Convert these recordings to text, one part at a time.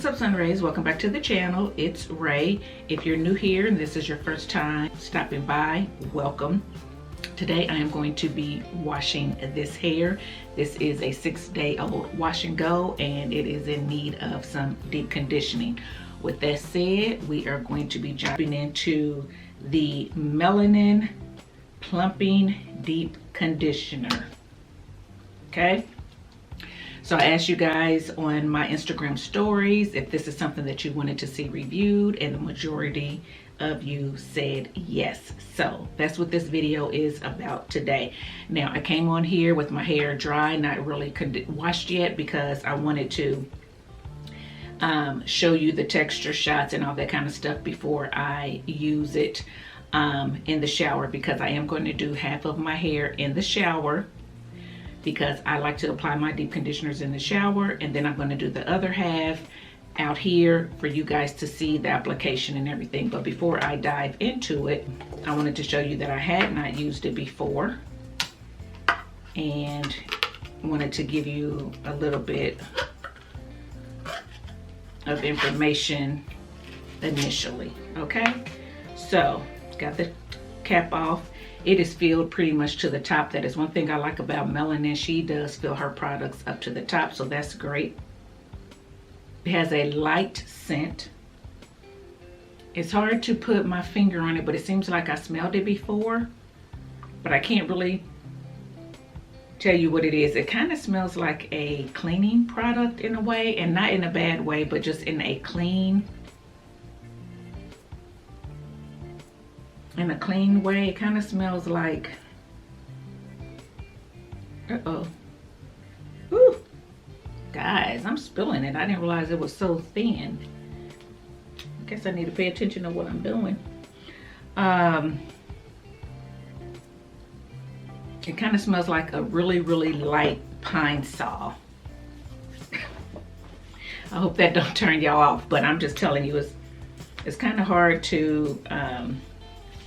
What's up, Sun Rays? Welcome back to the channel. It's Ray. If you're new here and this is your first time stopping by, welcome. Today I am going to be washing this hair. This is a 6-day-old wash and go, and it is in need of some deep conditioning. With that said, we are going to be jumping into the Melanin Plumping Deep Conditioner. Okay? So I asked you guys on my Instagram stories if this is something that you wanted to see reviewed, and the majority of you said yes. So that's what this video is about today. Now, I came on here with my hair dry, not really washed yet, because I wanted to show you the texture shots and all that kind of stuff before I use it in the shower, because I am going to do half of my hair in the shower, because I like to apply my deep conditioners in the shower, and then I'm going to do the other half out here for you guys to see the application and everything. But before I dive into it, I wanted to show you that I had not used it before, and wanted to give you a little bit of information initially. Okay, so got the cap off. It is filled pretty much to the top. That is one thing I like about Melanin. She does fill her products up to the top, so that's great. It has a light scent. It's hard to put my finger on it, but it seems like I smelled it before, but I can't really tell you what it is. It kind of smells like a cleaning product in a way, and not in a bad way, but just in a clean way. It kind of smells like, Whew. Guys, I'm spilling it. I didn't realize it was so thin. I guess I need to pay attention to what I'm doing. It kind of smells like a really light pine saw. I hope that don't turn y'all off, but I'm just telling you, it's kind of hard to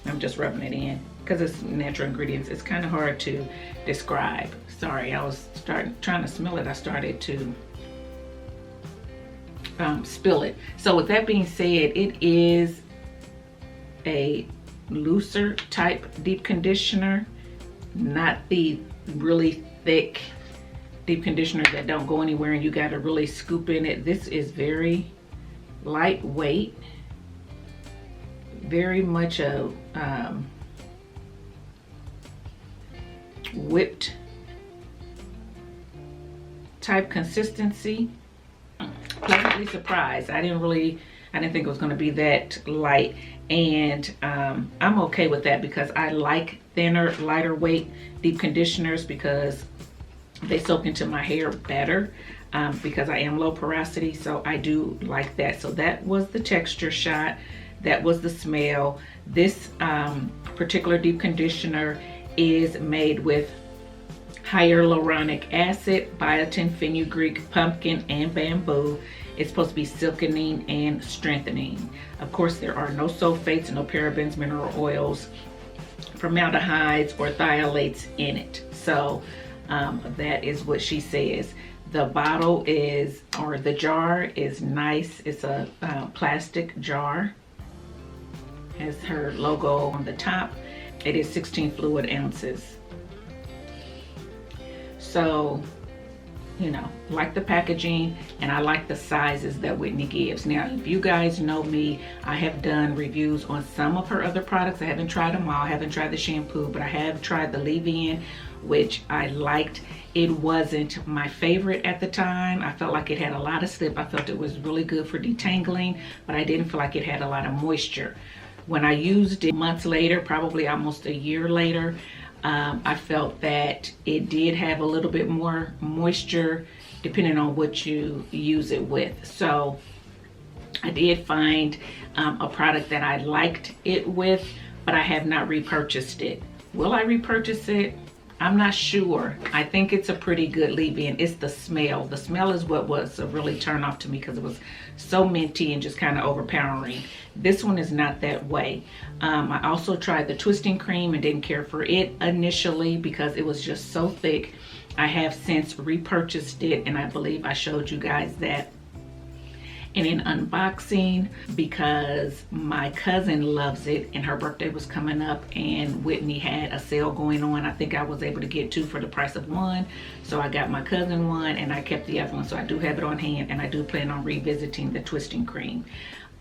I'm just rubbing it in because it's natural ingredients. It's kind of hard to describe. Sorry, I was trying to smell it. I started to spill it. So with that being said, it is a looser type deep conditioner, not the really thick deep conditioners that don't go anywhere and you got to really scoop in it. This is very lightweight, very much a whipped type consistency. Pleasantly surprised. I didn't think it was going to be that light, and I'm okay with that, because I like thinner, lighter weight deep conditioners because they soak into my hair better, because I am low porosity, so I do like that. So that was the texture shot. That was the smell. This particular deep conditioner is made with hyaluronic acid, biotin, fenugreek, pumpkin, and bamboo. It's supposed to be silkening and strengthening. Of course, there are no sulfates, no parabens, mineral oils, formaldehydes, or phthalates in it. So that is what she says. The bottle is, or the jar is nice. It's a plastic jar. Has her logo on the top. It is 16 fluid ounces. So, you know, like the packaging, and I like the sizes that Whitney gives. Now, if you guys know me, I have done reviews on some of her other products. I haven't tried them all. I haven't tried the shampoo, but I have tried the leave-in, which I liked. It wasn't my favorite at the time. I felt like it had a lot of slip. I felt it was really good for detangling, but I didn't feel like it had a lot of moisture. When I used it months later, probably almost a year later, I felt that it did have a little bit more moisture depending on what you use it with. So I did find a product that I liked it with, but I have not repurchased it. Will I repurchase it? I'm not sure. I think it's a pretty good leave-in. It's the smell. The smell is what was a really turn off to me, because it was so minty and just kind of overpowering. This one is not that way. I also tried the twisting cream and didn't care for it initially because it was just so thick. I have since repurchased it, and I believe I showed you guys that. and an unboxing because my cousin loves it and her birthday was coming up and Whitney had a sale going on. I think I was able to get 2 for the price of 1. So I got my cousin one and I kept the other one. So I do have it on hand and I do plan on revisiting the twisting cream.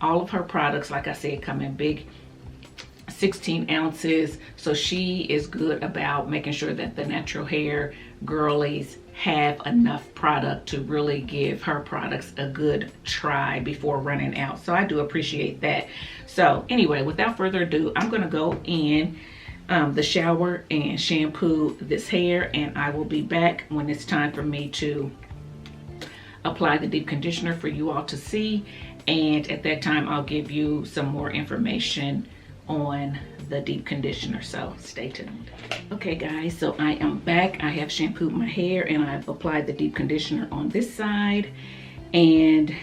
All of her products, like I said, come in big 16 ounces. So she is good about making sure that the natural hair girlies have enough product to really give her products a good try before running out. So I do appreciate that. So anyway, without further ado, I'm gonna go in the shower and shampoo this hair, and I will be back when it's time for me to apply the deep conditioner for you all to see. And at that time, I'll give you some more information on the deep conditioner, so stay tuned. Okay guys, so I am back. I have shampooed my hair and I've applied the deep conditioner on this side, and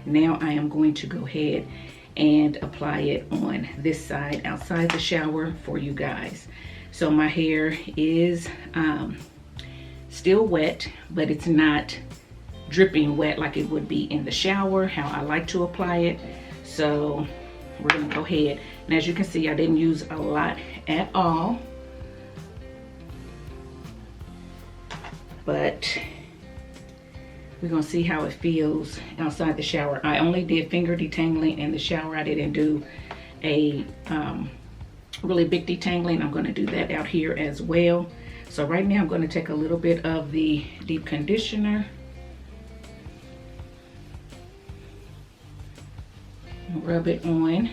now I am going to go ahead and apply it on this side outside the shower for you guys. So my hair is still wet, but it's not dripping wet like it would be in the shower, how I like to apply it. So we're gonna go ahead, and as you can see, I didn't use a lot at all, but we're gonna see how it feels outside the shower. I only did finger detangling in the shower. I didn't do a really big detangling. I'm gonna do that out here as well. So right now I'm gonna take a little bit of the deep conditioner, rub it on.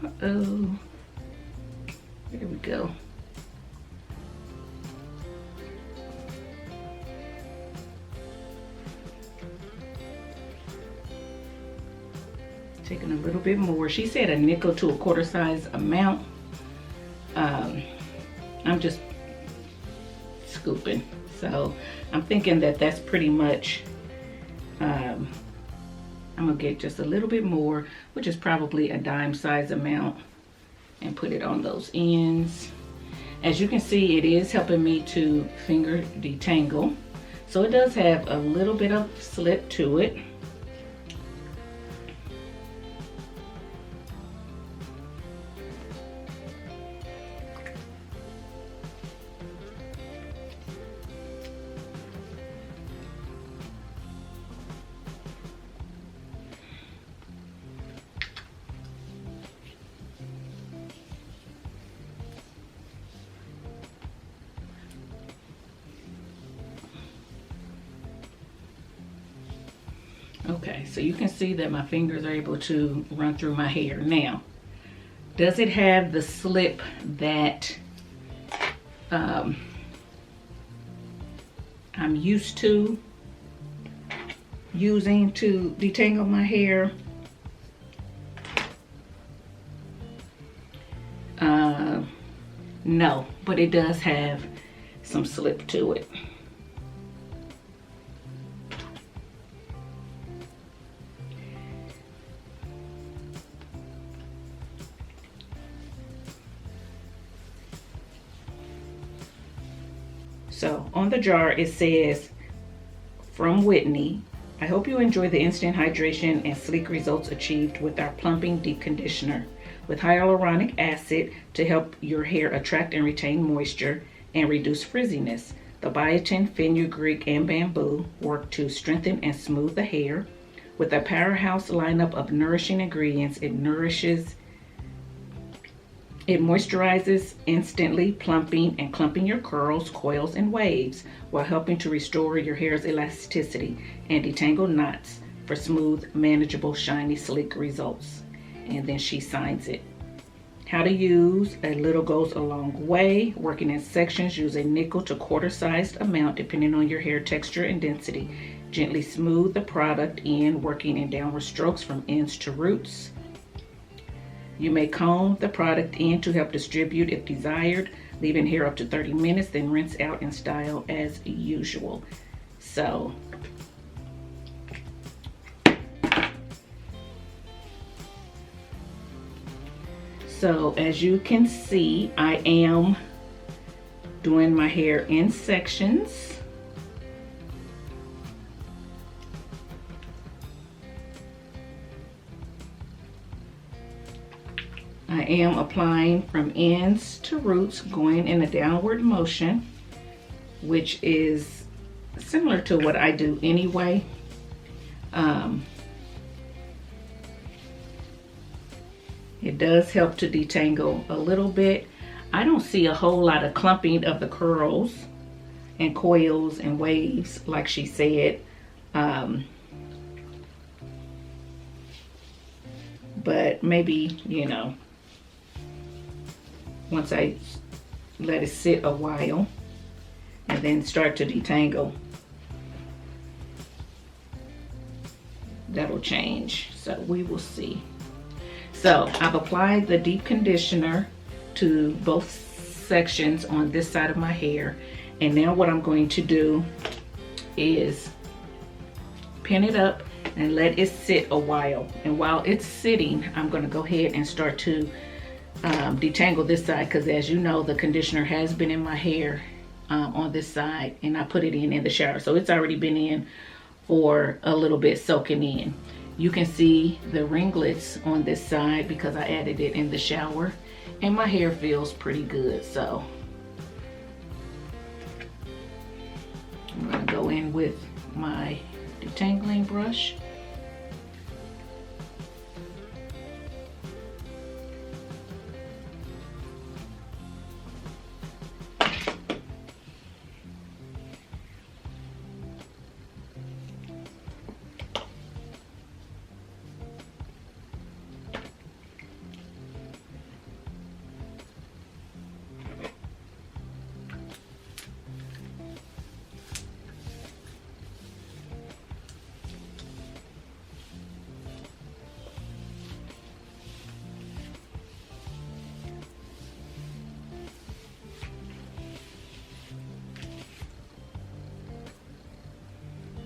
Uh-oh. There we go. Taking a little bit more. She said a nickel to a quarter size amount. I'm just scooping. So I'm thinking that that's pretty much, I'm gonna get just a little bit more, which is probably a dime size amount, and put it on those ends. As you can see, it is helping me to finger detangle. So it does have a little bit of slip to it. Okay, so you can see that my fingers are able to run through my hair. Now, does it have the slip that I'm used to using to detangle my hair? No, but it does have some slip to it. So on the jar it says, from Whitney, I hope you enjoy the instant hydration and sleek results achieved with our plumping deep conditioner with hyaluronic acid to help your hair attract and retain moisture and reduce frizziness. The biotin, fenugreek, and bamboo work to strengthen and smooth the hair. With a powerhouse lineup of nourishing ingredients, it moisturizes instantly, plumping and clumping your curls, coils, and waves while helping to restore your hair's elasticity and detangle knots for smooth, manageable, shiny, sleek results. And then she signs it. How to use: a little goes a long way. Working in sections, use a nickel to quarter sized amount depending on your hair texture and density. Gently smooth the product in, working in downward strokes from ends to roots. You may comb the product in to help distribute if desired, leaving hair up to 30 minutes, then rinse out and style as usual. So as you can see, I am doing my hair in sections. I am applying from ends to roots, going in a downward motion, which is similar to what I do anyway. It does help to detangle a little bit. I don't see a whole lot of clumping of the curls and coils and waves like she said. But maybe, you know, once I let it sit a while and then start to detangle, that'll change. So we will see. So I've applied the deep conditioner to both sections on this side of my hair. And now what I'm going to do is pin it up and let it sit a while. And while it's sitting, I'm going to go ahead and start to detangle this side, because as you know, the conditioner has been in my hair on this side, and I put it in the shower. So it's already been in for a little bit, soaking in. You can see the ringlets on this side because I added it in the shower, and my hair feels pretty good. So I'm going to go in with my detangling brush.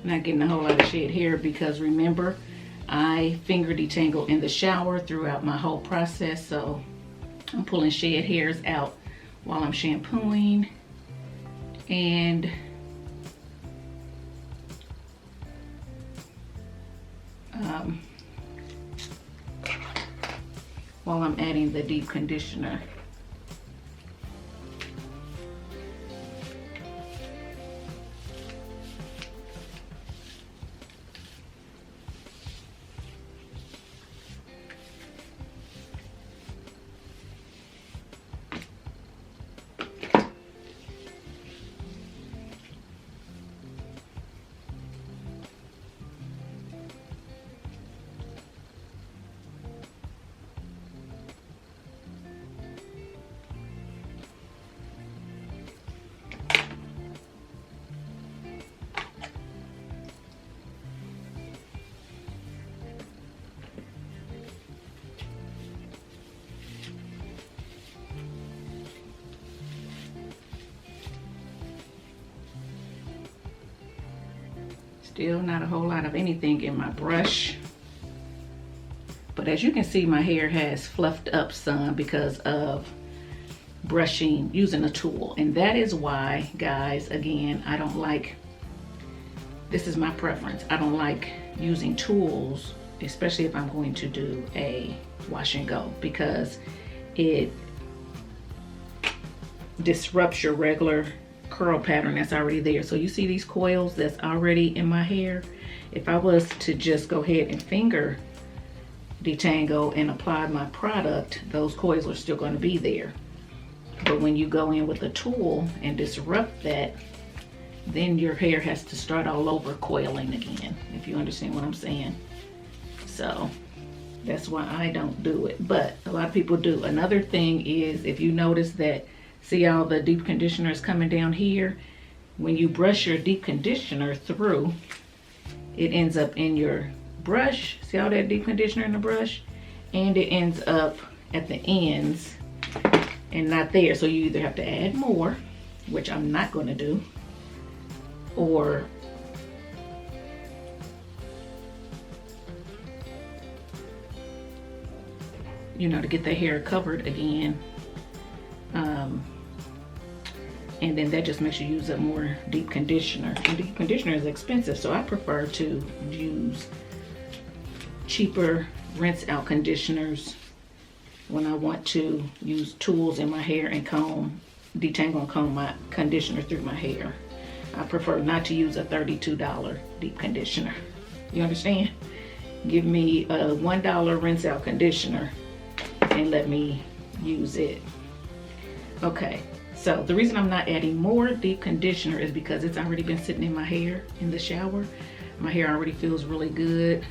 Not getting a whole lot of shed hair because remember, I finger detangle in the shower throughout my whole process, so I'm pulling shed hairs out while I'm shampooing and while I'm adding the deep conditioner. Still not a whole lot of anything in my brush. But as you can see, my hair has fluffed up some because of brushing, using a tool. And that is why, guys, again, I don't like, this is my preference, I don't like using tools, especially if I'm going to do a wash and go, because it disrupts your regular curl pattern that's already there. So you see these coils that's already in my hair. If I was to just go ahead and finger detangle and apply my product, those coils are still going to be there. But when you go in with a tool and disrupt that, then your hair has to start all over coiling again, if you understand what I'm saying. So that's why I don't do it, but a lot of people do. Another thing is, if you notice that, see how the deep conditioner is coming down here? When you brush your deep conditioner through, it ends up in your brush. See all that deep conditioner in the brush? And it ends up at the ends and not there. So you either have to add more, which I'm not going to do, or you know, to get the hair covered again. And then that just makes you use up more deep conditioner. And deep conditioner is expensive, so I prefer to use cheaper rinse out conditioners when I want to use tools in my hair and comb, detangle and comb my conditioner through my hair. I prefer not to use a $32 deep conditioner. You understand? Give me a $1 rinse out conditioner and let me use it. Okay, so the reason I'm not adding more deep conditioner is because it's already been sitting in my hair in the shower. My hair already feels really good.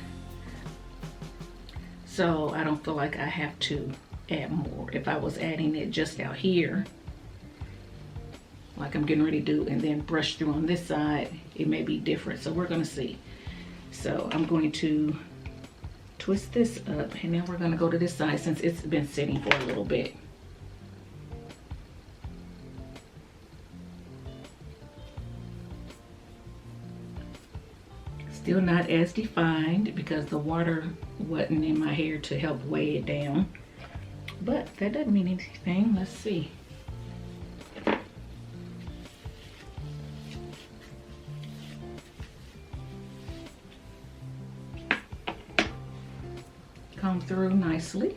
So I don't feel like I have to add more. If I was adding it just out here, like I'm getting ready to do, and then brush through on this side, it may be different. So we're gonna see. So I'm going to twist this up, and then we're gonna go to this side since it's been sitting for a little bit. Still not as defined because the water wasn't in my hair to help weigh it down. But that doesn't mean anything. Let's see. Come through nicely.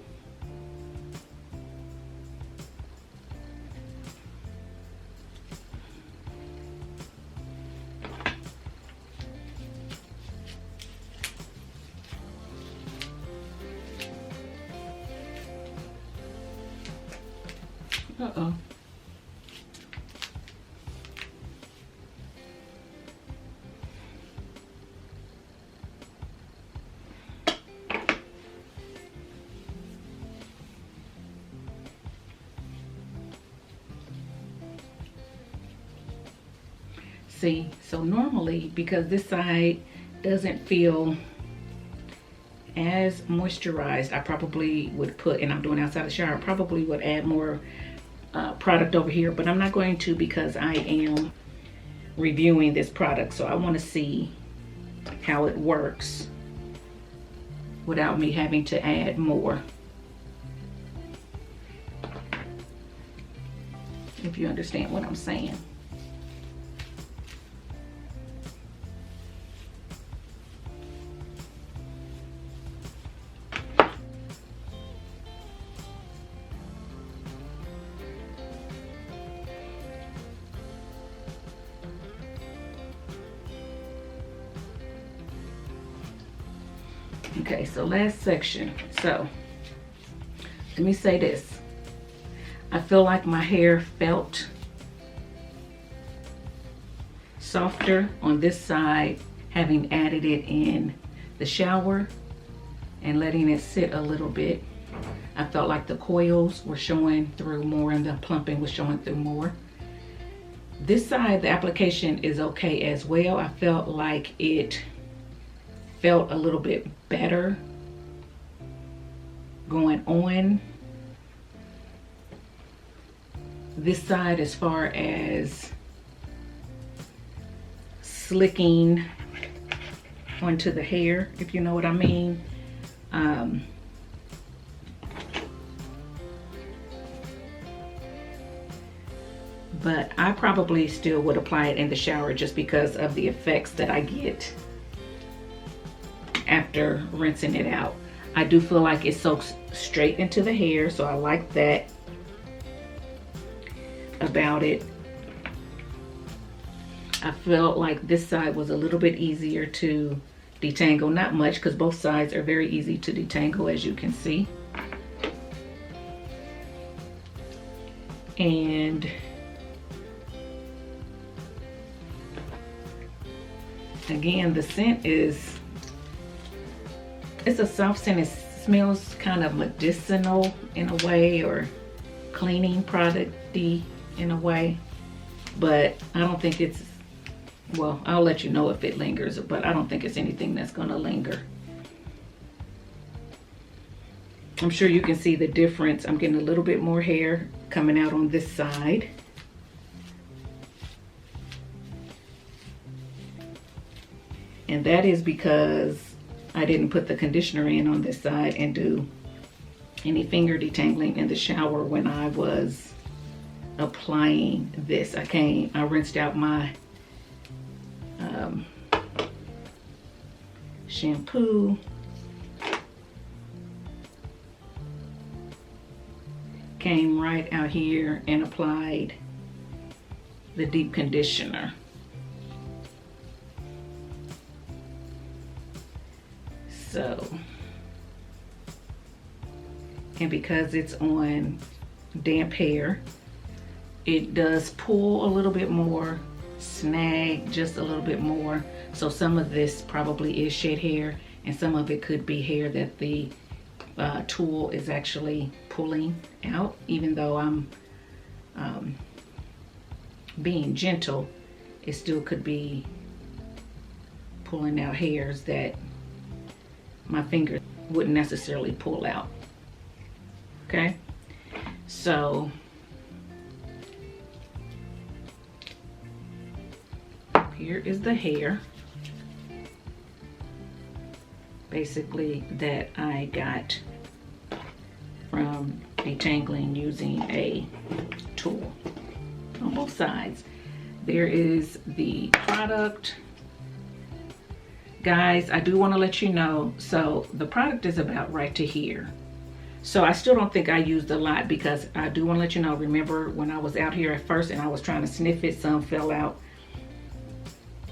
Uh-oh. See, so normally, because this side doesn't feel as moisturized, I probably would put, and I'm doing outside the shower, I probably would add more product over here, but I'm not going to because I am reviewing this product. So I want to see how it works without me having to add more. If you understand what I'm saying. Okay, so last section. So let me say this. I feel like my hair felt softer on this side, having added it in the shower and letting it sit a little bit. I felt like the coils were showing through more and the plumping was showing through more. This side, the application is okay as well. I felt like it felt a little bit better going on this side as far as slicking onto the hair, if you know what I mean. But I probably still would apply it in the shower just because of the effects that I get after rinsing it out. I do feel like it soaks straight into the hair, so I like that about it. I felt like this side was a little bit easier to detangle, not much because both sides are very easy to detangle, as you can see. And again, the scent is, it's a soft scent. It smells kind of medicinal in a way, or cleaning product-y in a way. But I don't think it's, well, I'll let you know if it lingers, but I don't think it's anything that's gonna linger. I'm sure you can see the difference. I'm getting a little bit more hair coming out on this side. And that is because I didn't put the conditioner in on this side and do any finger detangling in the shower when I was applying this. I rinsed out my shampoo, came right out here and applied the deep conditioner. So, and because it's on damp hair, it does pull a little bit more, snag just a little bit more. So some of this probably is shed hair, and some of it could be hair that the tool is actually pulling out. Even though I'm being gentle, it still could be pulling out hairs that my finger wouldn't necessarily pull out. Okay, so here is the hair basically that I got from detangling using a tool on both sides. There is the product. Guys, I do want to let you know, so the product is about right to here. So I still don't think I used a lot, because I do want to let you know, remember when I was out here at first and I was trying to sniff it, some fell out.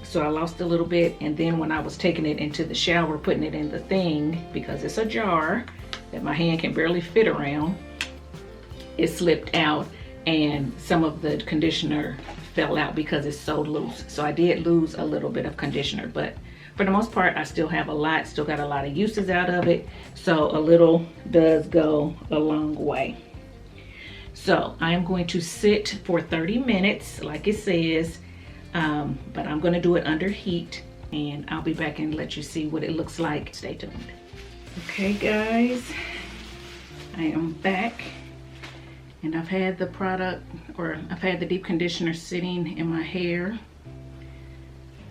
So I lost a little bit, and then when I was taking it into the shower, putting it in the thing, because it's a jar that my hand can barely fit around, it slipped out and some of the conditioner fell out because it's so loose. So I did lose a little bit of conditioner, but for the most part, I still have a lot, still got a lot of uses out of it. So a little does go a long way. So I am going to sit for 30 minutes, like it says, but I'm gonna do it under heat, and I'll be back and let you see what it looks like. Stay tuned. Okay guys, I am back, and I've had the product, or I've had the deep conditioner sitting in my hair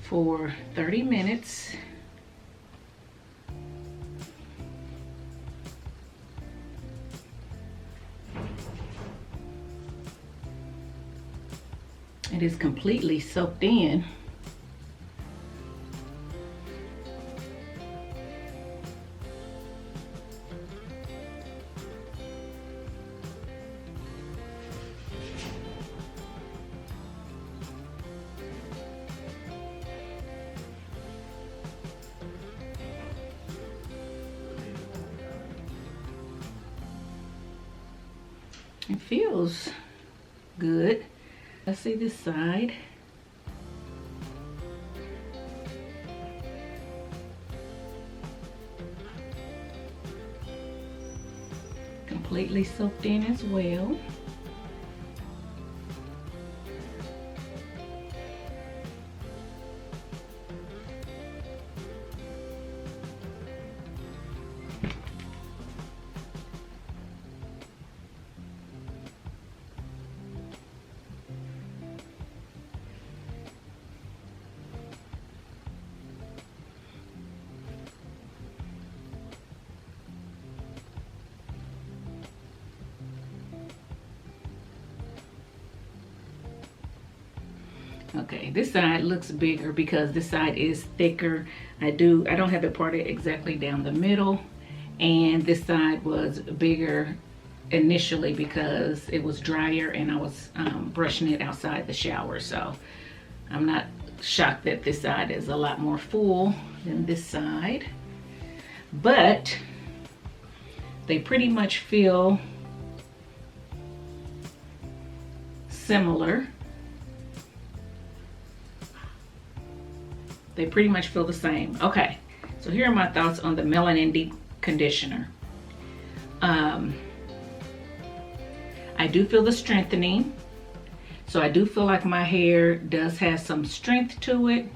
for 30 minutes. It is completely soaked in. It feels good. Let's see this side. Completely soaked in as well. Okay, this side looks bigger because this side is thicker. I don't have it parted exactly down the middle, and this side was bigger initially because it was drier and I was brushing it outside the shower. So I'm not shocked that this side is a lot more full than this side, but they pretty much feel similar. They pretty much feel the same. Okay, so here are my thoughts on the Melanin Deep Conditioner. I do feel the strengthening. So I do feel like my hair does have some strength to it.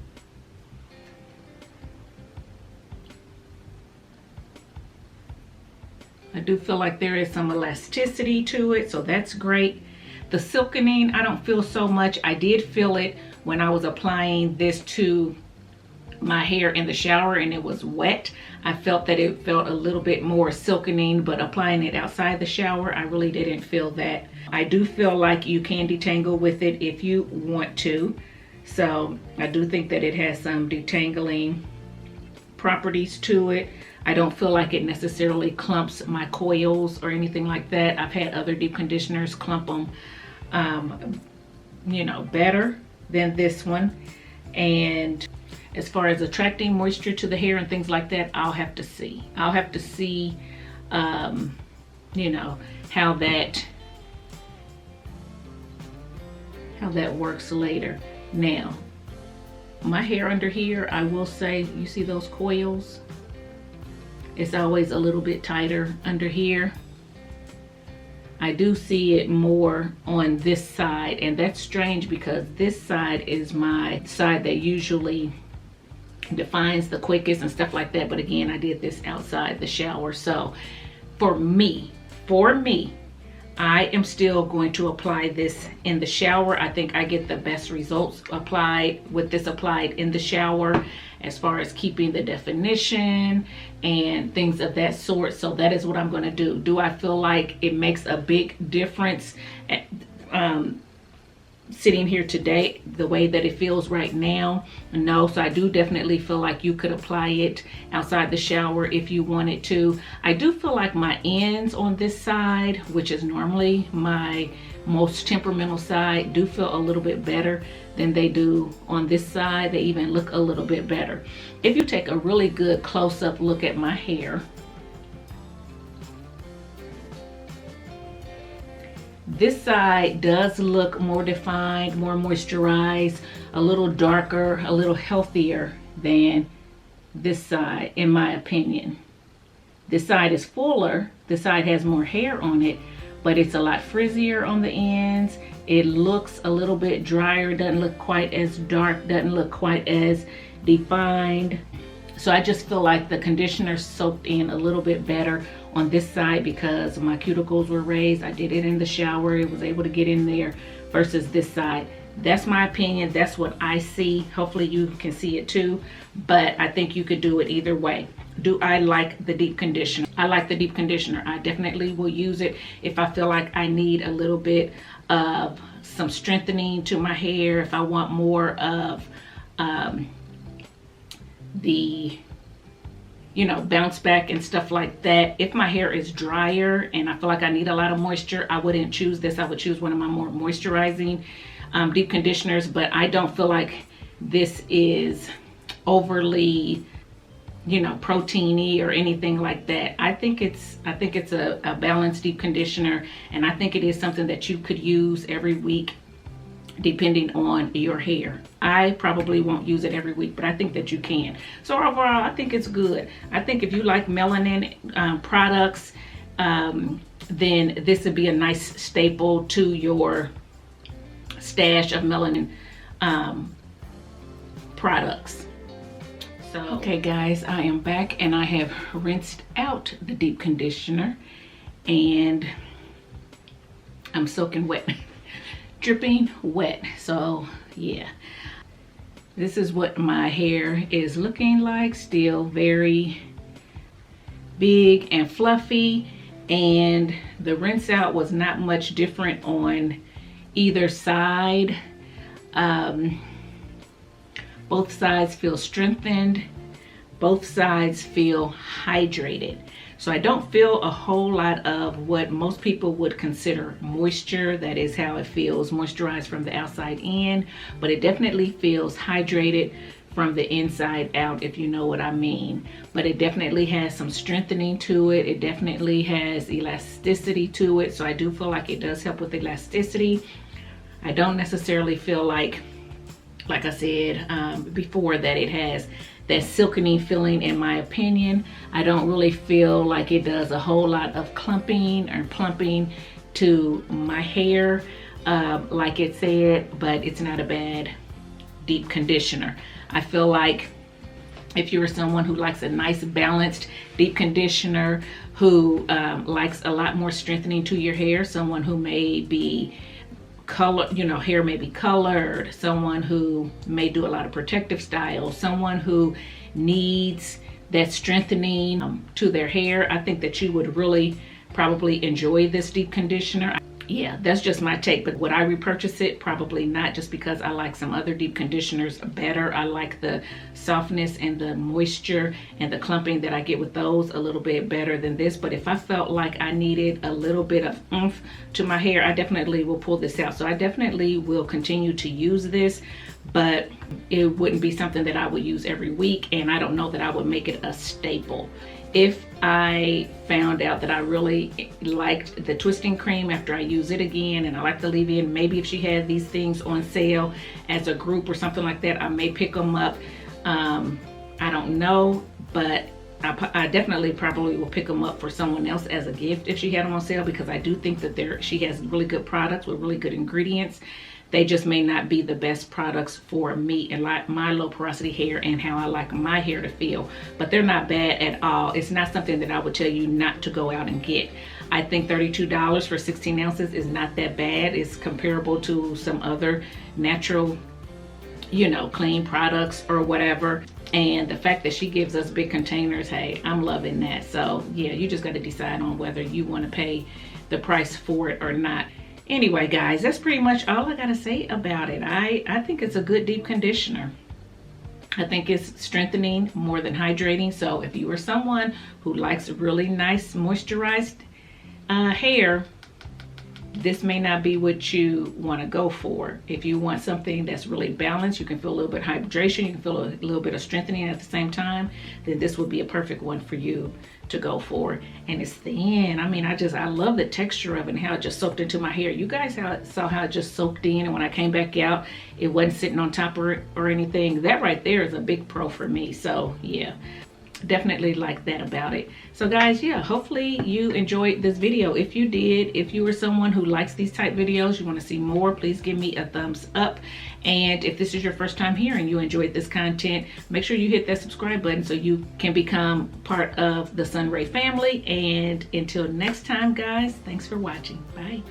I do feel like there is some elasticity to it, so that's great. The silkening, I don't feel so much. I did feel it when I was applying this to my hair in the shower and it was wet. I felt that it felt a little bit more silkening, but applying it outside the shower, I really didn't feel that. I do feel like you can detangle with it if you want to. So I do think that it has some detangling properties to it. I don't feel like it necessarily clumps my coils or anything like that. I've had other deep conditioners clump them, you know, better than this one. And as far as attracting moisture to the hair and things like that, I'll have to see. I'll have to see, you know, how that works later. Now, my hair under here, I will say, you see those coils? It's always a little bit tighter under here. I do see it more on this side, and that's strange because this side is my side that usually defines the quickest and stuff like that. But again, I did this outside the shower. So for me, I am still going to apply this in the shower. I think I get the best results applied with this applied in the shower as far as keeping the definition and things of that sort. So that is what I'm going to do. Do I feel like it makes a big difference sitting here today the way that it feels right now? No. So I do definitely feel like you could apply it outside the shower if you wanted to. I do feel like my ends on this side, which is normally my most temperamental side, do feel a little bit better than they do on this side. They even look a little bit better. If you take a really good close-up look at my hair, this side does look more defined, more moisturized, a little darker, a little healthier than this side, in my opinion. This side is fuller, this side has more hair on it, but it's a lot frizzier on the ends. It looks a little bit drier, doesn't look quite as dark, doesn't look quite as defined. So I just feel like the conditioner soaked in a little bit better on this side because my cuticles were raised. I did it in the shower. It was able to get in there versus this side. That's my opinion. That's what I see. Hopefully you can see it too, but I think you could do it either way. Do I like the deep conditioner? I like the deep conditioner. I definitely will use it if I feel like I need a little bit of some strengthening to my hair, if I want more of the, you know, bounce back and stuff like that. If my hair is drier and I feel like I need a lot of moisture, I wouldn't choose this. I would choose one of my more moisturizing deep conditioners, but I don't feel like this is overly, you know, proteiny or anything like that. I think it's a balanced deep conditioner, and I think it is something that you could use every week depending on your hair. I probably won't use it every week, but I think that you can. So overall, I think it's good. I think if you like melanin products, then this would be a nice staple to your stash of melanin products. So, okay guys, I am back and I have rinsed out the deep conditioner and I'm soaking wet. Dripping wet. So yeah, this is what my hair is looking like. Still very big and fluffy, and the rinse out was not much different on either side. Both sides feel strengthened, both sides feel hydrated. So I don't feel a whole lot of what most people would consider moisture. That is how it feels, moisturized from the outside in, but it definitely feels hydrated from the inside out, if you know what I mean. But it definitely has some strengthening to it. It definitely has elasticity to it. So I do feel like it does help with elasticity. I don't necessarily feel like I said before, that it has that silkening feeling. In my opinion, I don't really feel like it does a whole lot of clumping or plumping to my hair like it said, but it's not a bad deep conditioner. I feel like If you're someone who likes a nice balanced deep conditioner, who likes a lot more strengthening to your hair, someone who may be color, hair may be colored, someone who may do a lot of protective styles, someone who needs that strengthening to their hair, I think that you would really probably enjoy this deep conditioner. Yeah, that's just my take, but would I repurchase it? Probably not, just because I like some other deep conditioners better. I like the softness and the moisture and the clumping that I get with those a little bit better than this. But if I felt like I needed a little bit of oomph to my hair, I definitely will pull this out. So I definitely will continue to use this, but it wouldn't be something that I would use every week, and I don't know that I would make it a staple. If I found out that I really liked the twisting cream after I use it again, and I like the leave-in, maybe if she had these things on sale as a group or something like that, I may pick them up. I don't know, but I definitely probably will pick them up for someone else as a gift if she had them on sale, because I do think that she has really good products with really good ingredients. They just may not be the best products for me and like my low porosity hair and how I like my hair to feel, but they're not bad at all. It's not something that I would tell you not to go out and get. I think $32 for 16 ounces is not that bad. It's comparable to some other natural, clean products or whatever. And the fact that she gives us big containers, hey, I'm loving that. So yeah, you just got to decide on whether you want to pay the price for it or not. Anyway, guys, that's pretty much all I gotta say about it. I think it's a good deep conditioner. I think it's strengthening more than hydrating. So if you are someone who likes really nice moisturized hair, this may not be what you want to go for. If you want something that's really balanced, you can feel a little bit of hydration, you can feel a little bit of strengthening at the same time, then this would be a perfect one for you to go for. And it's thin. I mean, I love the texture of it and how it just soaked into my hair. You guys saw how it just soaked in, and when I came back out, it wasn't sitting on top or anything. That right there is a big pro for me. So yeah, definitely like that about it. So guys, yeah, hopefully you enjoyed this video. If you did, if you are someone who likes these type videos, you want to see more, please give me a thumbs up. And if this is your first time here and you enjoyed this content, make sure you hit that subscribe button so you can become part of the Sun Rae family. And until next time, guys, thanks for watching. Bye.